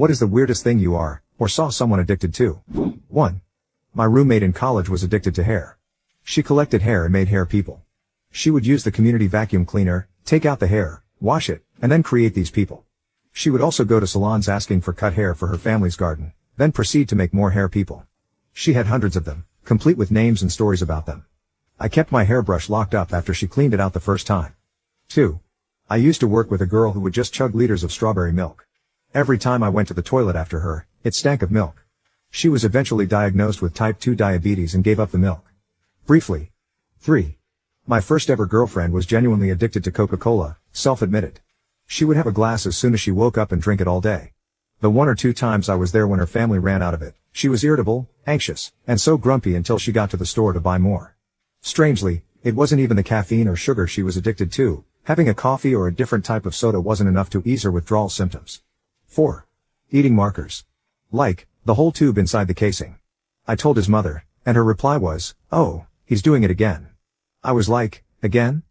What is the weirdest thing you are, or saw someone addicted to? 1. My roommate in college was addicted to hair. She collected hair and made hair people. She would use the community vacuum cleaner, take out the hair, wash it, and then create these people. She would also go to salons asking for cut hair for her family's garden, then proceed to make more hair people. She had hundreds of them, complete with names and stories about them. I kept my hairbrush locked up after she cleaned it out the first time. 2. I used to work with a girl who would just chug liters of strawberry milk. Every time I went to the toilet after her, it stank of milk. She was eventually diagnosed with type 2 diabetes and gave up the milk. Briefly. 3. My first ever girlfriend was genuinely addicted to Coca-Cola, self-admitted. She would have a glass as soon as she woke up and drink it all day. The 1 or 2 times I was there when her family ran out of it, she was irritable, anxious, and so grumpy until she got to the store to buy more. Strangely, it wasn't even the caffeine or sugar she was addicted to. Having a coffee or a different type of soda wasn't enough to ease her withdrawal symptoms. 4. Eating markers. Like, the whole tube inside the casing. I told his mother, and her reply was, "Oh, he's doing it again." I was like, "Again?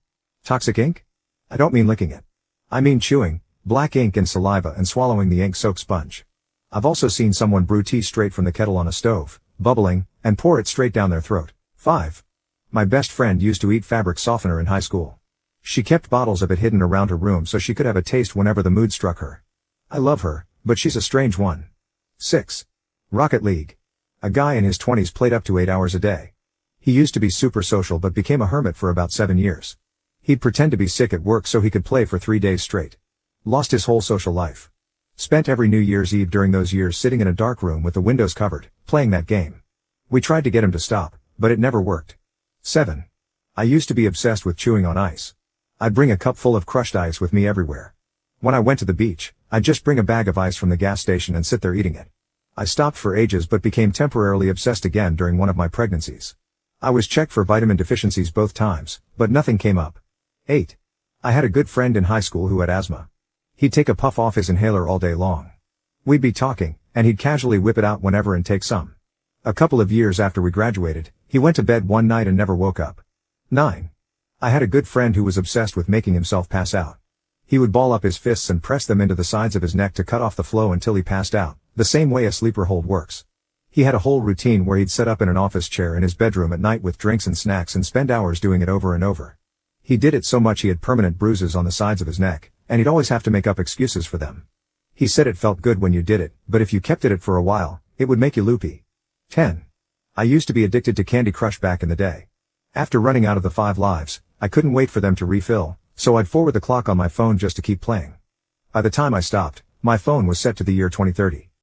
Toxic ink?" I don't mean licking it. I mean chewing black ink and saliva and swallowing the ink-soaked sponge. I've also seen someone brew tea straight from the kettle on a stove, bubbling, and pour it straight down their throat. 5. My best friend used to eat fabric softener in high school. She kept bottles of it hidden around her room so she could have a taste whenever the mood struck her. I love her, but she's a strange one. 6. Rocket League. A guy in his 20s played up to 8 hours a day. He used to be super social but became a hermit for about 7 years. He'd pretend to be sick at work so he could play for 3 days straight. Lost his whole social life. Spent every New Year's Eve during those years sitting in a dark room with the windows covered, playing that game. We tried to get him to stop, but it never worked. 7. I used to be obsessed with chewing on ice. I'd bring a cup full of crushed ice with me everywhere. When I went to the beach, I'd just bring a bag of ice from the gas station and sit there eating it. I stopped for ages but became temporarily obsessed again during one of my pregnancies. I was checked for vitamin deficiencies both times, but nothing came up. 8. I had a good friend in high school who had asthma. He'd take a puff off his inhaler all day long. We'd be talking, and he'd casually whip it out whenever and take some. A couple of years after we graduated, he went to bed one night and never woke up. 9. I had a good friend who was obsessed with making himself pass out. He would ball up his fists and press them into the sides of his neck to cut off the flow until he passed out, the same way a sleeper hold works. He had a whole routine where he'd set up in an office chair in his bedroom at night with drinks and snacks and spend hours doing it over and over. He did it so much he had permanent bruises on the sides of his neck, and he'd always have to make up excuses for them. He said it felt good when you did it, but if you kept at it for a while, it would make you loopy. 10. I used to be addicted to Candy Crush back in the day. After running out of the 5 lives, I couldn't wait for them to refill, so I'd forward the clock on my phone just to keep playing. By the time I stopped, my phone was set to the year 2030.